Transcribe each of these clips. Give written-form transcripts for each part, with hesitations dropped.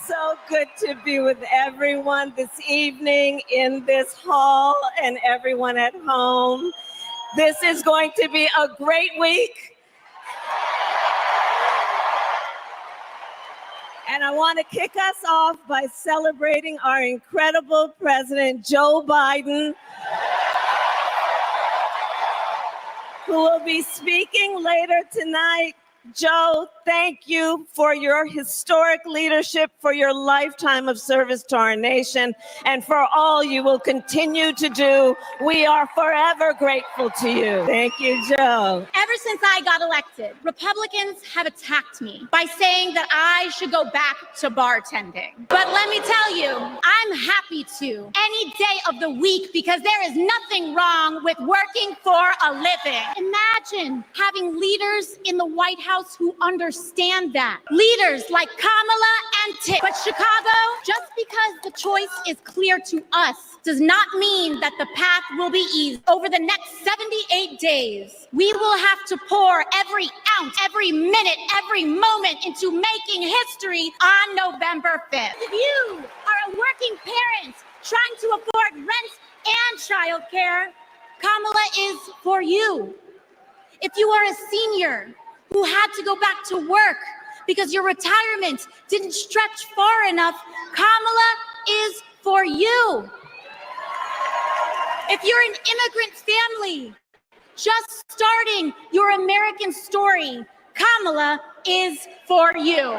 So good to be with everyone this evening in this hall and everyone at home. This is going to be a great week. And I want to kick us off by celebrating our incredible President, Joe Biden, who will be speaking later tonight. Joe, thank you for your historic leadership, for your lifetime of service to our nation, and for all you will continue to do. We are forever grateful to you. Thank you, Joe. Ever since I got elected, Republicans have attacked me by saying that I should go back to bartending. But let me tell you, I'm happy to any day of the week because there is nothing wrong with working for a living. Imagine having leaders in the White House who understand that. Leaders like Kamala and Tick. But Chicago, just because the choice is clear to us does not mean that the path will be easy. Over the next 78 days, we will have to pour every ounce, every minute, every moment into making history on November 5th. If you are a working parent trying to afford rent and childcare, Kamala is for you. If you are a senior who had to go back to work because your retirement didn't stretch far enough, Kamala is for you. If you're an immigrant family just starting your American story, Kamala is for you.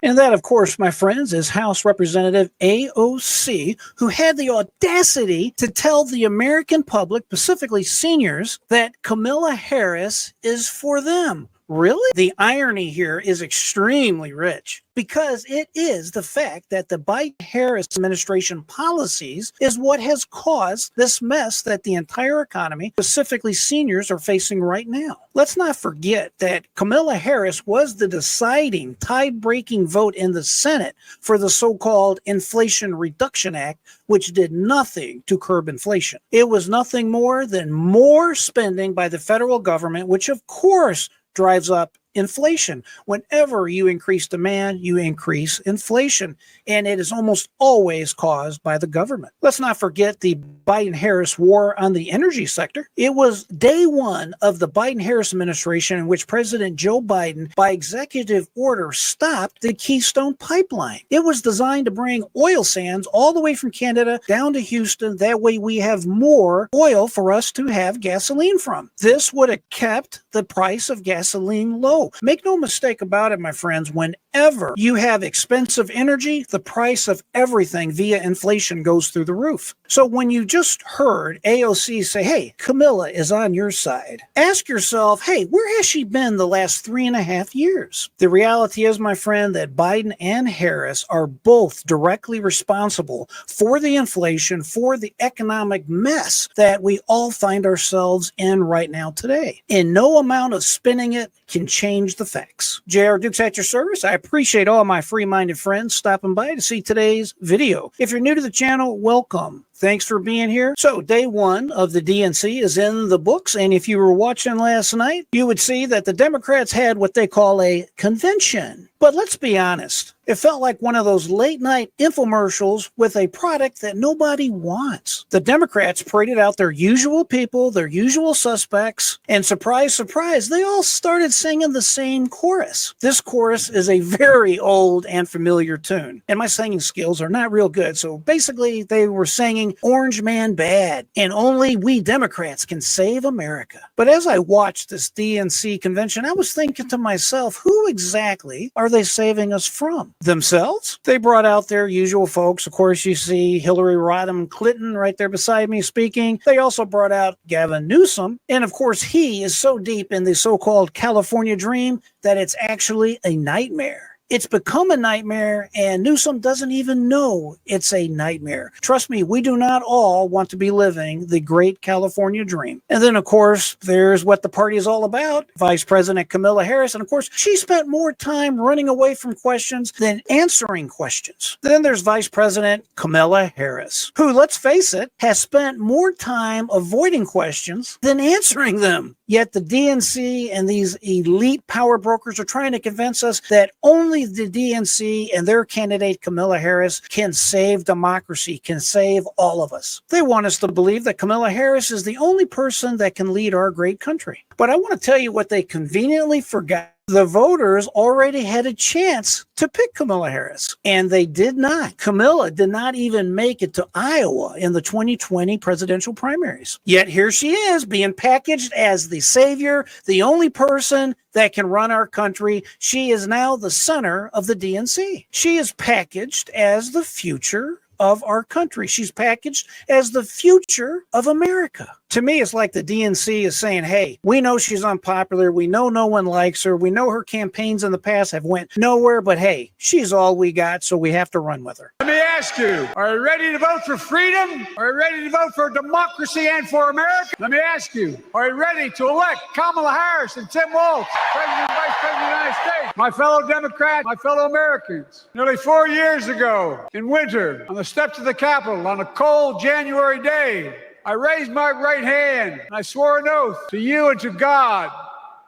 And that, of course, my friends, is House Representative AOC, who had the audacity to tell the American public, specifically seniors, that Kamala Harris is for them. Really? The irony here is extremely rich because it is the fact that the Biden-Harris administration policies is what has caused this mess that the entire economy, specifically seniors, are facing right now. Let's not forget that Kamala Harris was the deciding, tie-breaking vote in the Senate for the so-called Inflation Reduction Act, which did nothing to curb inflation. It was nothing more than more spending by the federal government, which of course drives up inflation. Whenever you increase demand, you increase inflation, and it is almost always caused by the government. Let's not forget the Biden-Harris war on the energy sector. It was day one of the Biden-Harris administration in which President Joe Biden, by executive order, stopped the Keystone pipeline. It was designed to bring oil sands all the way from Canada down to Houston. That way we have more oil for us to have gasoline from. This would have kept the price of gasoline low. Make no mistake about it, my friends, whenever you have expensive energy, the price of everything via inflation goes through the roof. So when you just heard AOC say, hey, Kamala is on your side, ask yourself, hey, where has she been the last 3.5 years? The reality is, my friend, that Biden and Harris are both directly responsible for the inflation, for the economic mess that we all find ourselves in right now today. And no amount of spinning it can change the facts. J.R. Dukes at your service. I appreciate all my free-minded friends stopping by to see today's video. If you're new to the channel, welcome. Thanks for being here. So day one of the DNC is in the books, and if you were watching last night, you would see that the Democrats had what they call a convention. But let's be honest, it felt like one of those late night infomercials with a product that nobody wants. The Democrats paraded out their usual people, their usual suspects, and surprise, surprise, they all started singing the same chorus. This chorus is a very old and familiar tune, and my singing skills are not real good. So basically they were singing Orange Man Bad, and only we Democrats can save America. But as I watched this DNC convention, I was thinking to myself, who exactly are they saving us from? Themselves? They brought out their usual folks. Of course, you see Hillary Rodham Clinton right there beside me speaking. They also brought out Gavin Newsom. And of course, he is so deep in the so-called California dream that it's actually a nightmare. It's become a nightmare, and Newsom doesn't even know it's a nightmare. Trust me, we do not all want to be living the great California dream. And then, of course, there's what the party is all about, Vice President Kamala Harris. And, of course, she spent more time running away from questions than answering questions. Then there's Vice President Kamala Harris, who, let's face it, has spent more time avoiding questions than answering them. Yet the DNC and these elite power brokers are trying to convince us that only the DNC and their candidate Kamala Harris can save democracy, can save all of us. They want us to believe that Kamala Harris is the only person that can lead our great country. But I want to tell you what they conveniently forgot. The voters already had a chance to pick Kamala Harris, and they did not. Kamala did not even make it to Iowa in the 2020 presidential primaries. Yet here she is being packaged as the savior, the only person that can run our country. She is now the center of the DNC. She is packaged as the future of our country. She's packaged as the future of America. To me, it's like the DNC is saying, hey, we know she's unpopular. We know no one likes her. We know her campaigns in the past have went nowhere, but hey, she's all we got, so we have to run with her. Let me ask you, are you ready to vote for freedom? Are you ready to vote for democracy and for America? Let me ask you, are you ready to elect Kamala Harris and Tim Walz, President and Vice President of the United States? My fellow Democrats, my fellow Americans, nearly 4 years ago in winter, on the steps of the Capitol, on a cold January day, I raised my right hand and I swore an oath to you and to God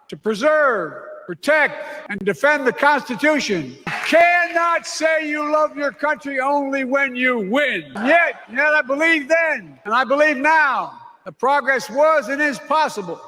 to preserve, protect, and defend the Constitution. You cannot say you love your country only when you win. Yet I believe then, and I believe now, that progress was and is possible.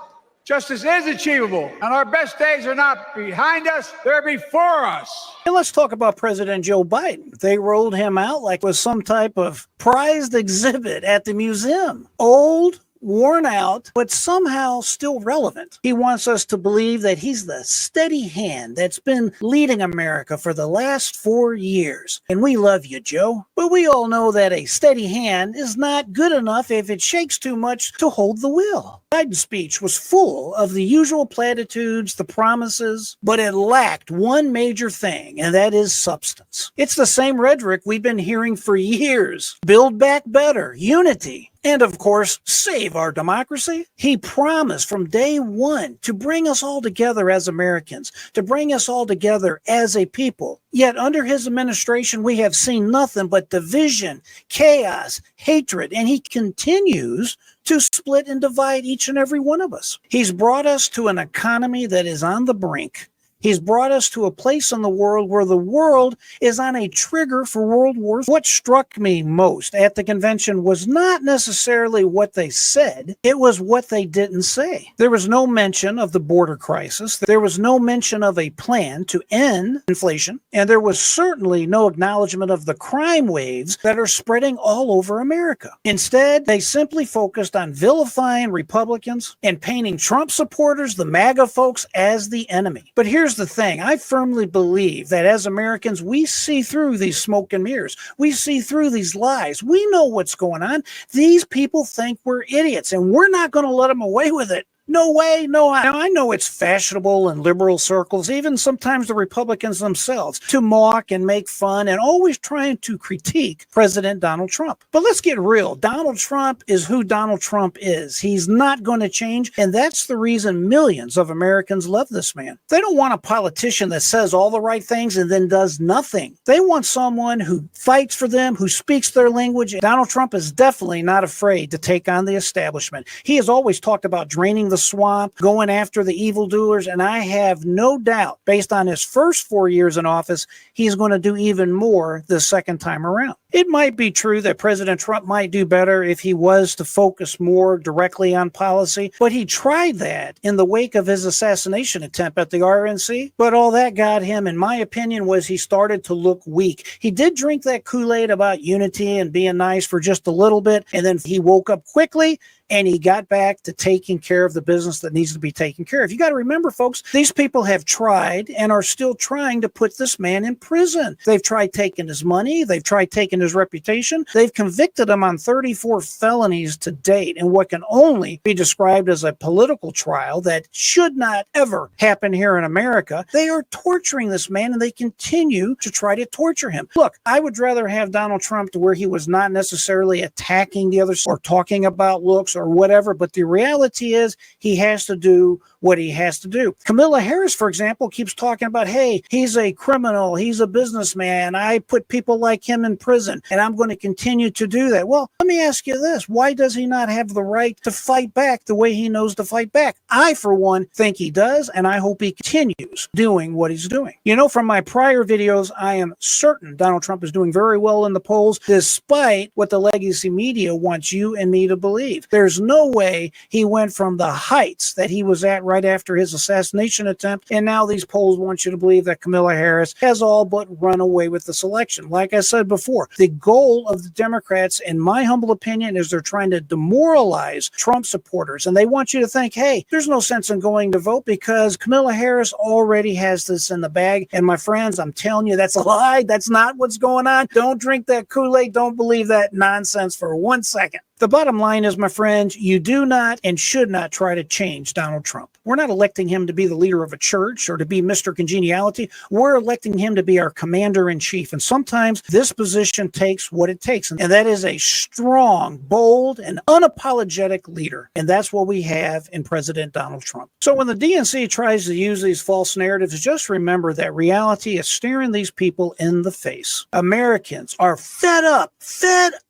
Justice is achievable, and our best days are not behind us, they're before us. And let's talk about President Joe Biden. They rolled him out like it was some type of prized exhibit at the museum. Old, worn out, but somehow still relevant. He wants us to believe that he's the steady hand that's been leading America for the last 4 years. And we love you, Joe. But we all know that a steady hand is not good enough if it shakes too much to hold the wheel. Biden's speech was full of the usual platitudes, the promises, but it lacked one major thing, and that is substance. It's the same rhetoric we've been hearing for years. Build back better, unity, and of course, save our democracy. He promised from day one to bring us all together as Americans, to bring us all together as a people. Yet under his administration, we have seen nothing but division, chaos, hatred, and he continues to split and divide each and every one of us. He's brought us to an economy that is on the brink. He's brought us to a place in the world where the world is on a trigger for World War. What struck me most at the convention was not necessarily what they said, it was what they didn't say. There was no mention of the border crisis. There was no mention of a plan to end inflation. And there was certainly no acknowledgement of the crime waves that are spreading all over America. Instead, they simply focused on vilifying Republicans and painting Trump supporters, the MAGA folks, as the enemy. But here's the thing. I firmly believe that as Americans, we see through these smoke and mirrors. We see through these lies. We know what's going on. These people think we're idiots, and we're not going to let them away with it. No way, no how. Now, I know it's fashionable in liberal circles, even sometimes the Republicans themselves, to mock and make fun and always trying to critique President Donald Trump. But let's get real. Donald Trump is who Donald Trump is. He's not going to change, and that's the reason millions of Americans love this man. They don't want a politician that says all the right things and then does nothing. They want someone who fights for them, who speaks their language. Donald Trump is definitely not afraid to take on the establishment. He has always talked about draining the swamp, going after the evildoers, and I have no doubt, based on his first 4 years in office, he's going to do even more the second time around. It might be true that President Trump might do better if he was to focus more directly on policy, but he tried that in the wake of his assassination attempt at the RNC. But all that got him, in my opinion, was he started to look weak. He did drink that Kool-Aid about unity and being nice for just a little bit, and then he woke up quickly and he got back to taking care of the business that needs to be taken care of. You got to remember, folks, these people have tried and are still trying to put this man in prison. They've tried taking his money. They've tried taking his reputation. They've convicted him on 34 felonies to date in what can only be described as a political trial that should not ever happen here in America. They are torturing this man, and they continue to try to torture him. Look, I would rather have Donald Trump to where he was not necessarily attacking the others or talking about looks or whatever, but the reality is he has to do what he has to do. Kamala Harris, for example, keeps talking about, hey, he's a criminal, he's a businessman, I put people like him in prison. treason, and I'm going to continue to do that. Well, let me ask you this. Why does he not have the right to fight back the way he knows to fight back? I, for one, think he does, and I hope he continues doing what he's doing. You know, from my prior videos, I am certain Donald Trump is doing very well in the polls, despite what the legacy media wants you and me to believe. There's no way he went from the heights that he was at right after his assassination attempt, and now these polls want you to believe that Kamala Harris has all but run away with this election. Like I said before, the goal of the Democrats, in my humble opinion, is they're trying to demoralize Trump supporters, and they want you to think, hey, there's no sense in going to vote because Kamala Harris already has this in the bag. And my friends, I'm telling you, that's a lie. That's not what's going on. Don't drink that Kool-Aid. Don't believe that nonsense for 1 second. The bottom line is, my friends, you do not and should not try to change Donald Trump. We're not electing him to be the leader of a church or to be Mr. Congeniality. We're electing him to be our commander-in-chief. And sometimes this position takes what it takes. And that is a strong, bold, and unapologetic leader. And that's what we have in President Donald Trump. So when the DNC tries to use these false narratives, just remember that reality is staring these people in the face. Americans are fed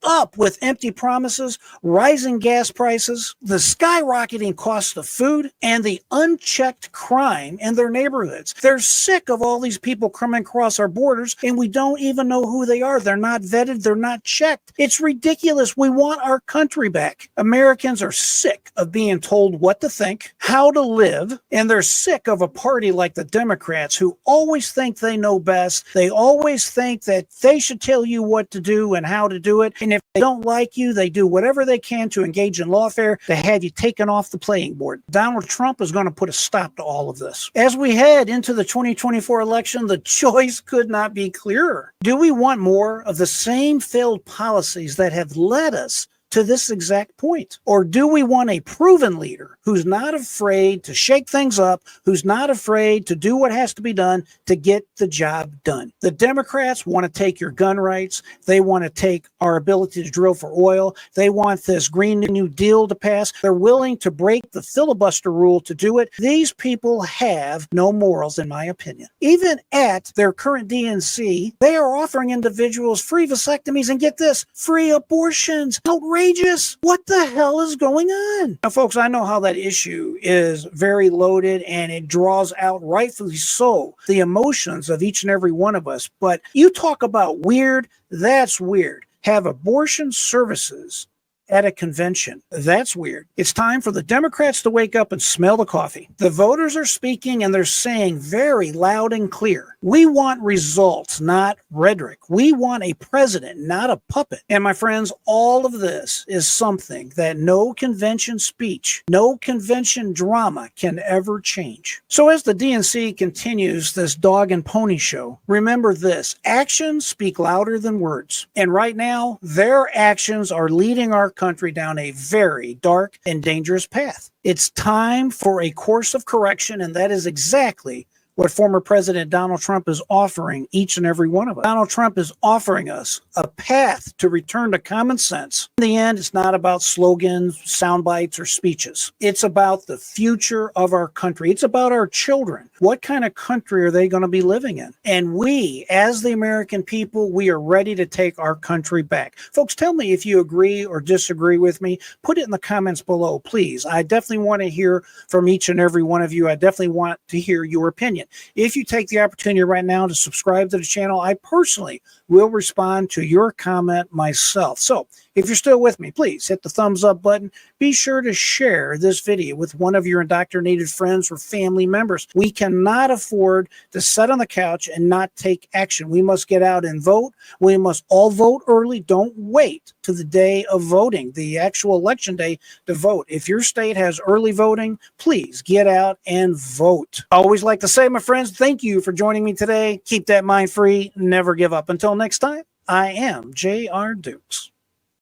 up with empty promises, rising gas prices, the skyrocketing cost of food, and the unchecked crime in their neighborhoods. They're sick of all these people coming across our borders, and we don't even know who they are. They're not vetted. They're not checked. It's ridiculous. We want our country back. Americans are sick of being told what to think, how to live, and they're sick of a party like the Democrats who always think they know best. They always think that they should tell you what to do and how to do it, and if they don't like you, they do whatever they can to engage in lawfare to have you taken off the playing board. Donald Trump is going to put a stop to all of this. As we head into the 2024 election, the choice could not be clearer. Do we want more of the same failed policies that have led us to this exact point? Or do we want a proven leader who's not afraid to shake things up, who's not afraid to do what has to be done to get the job done? The Democrats want to take your gun rights. They want to take our ability to drill for oil. They want this Green New Deal to pass. They're willing to break the filibuster rule to do it. These people have no morals, in my opinion. Even at their current DNC, they are offering individuals free vasectomies and, get this, free abortions. Outrageous. What the hell is going on? Now, folks, I know how that issue is very loaded and it draws out, rightfully so, the emotions of each and every one of us. But you talk about weird, that's weird. Have abortion services at a convention. That's weird. It's time for the Democrats to wake up and smell the coffee. The voters are speaking and they're saying very loud and clear, we want results, not rhetoric. We want a president, not a puppet. And my friends, all of this is something that no convention speech, no convention drama can ever change. So as the DNC continues this dog and pony show, remember this: actions speak louder than words. And right now, their actions are leading our country down a very dark and dangerous path. It's time for a course of correction, and that is exactly what former President Donald Trump is offering each and every one of us. Donald Trump is offering us a path to return to common sense. In the end, it's not about slogans, sound bites, or speeches. It's about the future of our country. It's about our children. What kind of country are they going to be living in? And we, as the American people, we are ready to take our country back. Folks, tell me if you agree or disagree with me. Put it in the comments below, please. I definitely want to hear from each and every one of you. I definitely want to hear your opinion. If you take the opportunity right now to subscribe to the channel, I personally will respond to your comment myself. So if you're still with me, please hit the thumbs up button. Be sure to share this video with one of your indoctrinated friends or family members. We cannot afford to sit on the couch and not take action. We must get out and vote. We must all vote early. Don't wait to the day of voting, the actual election day, to vote. If your state has early voting, please get out and vote. I always like to say, my friends, thank you for joining me today. Keep that mind free. Never give up. Until next time, I am J.R. Dukes.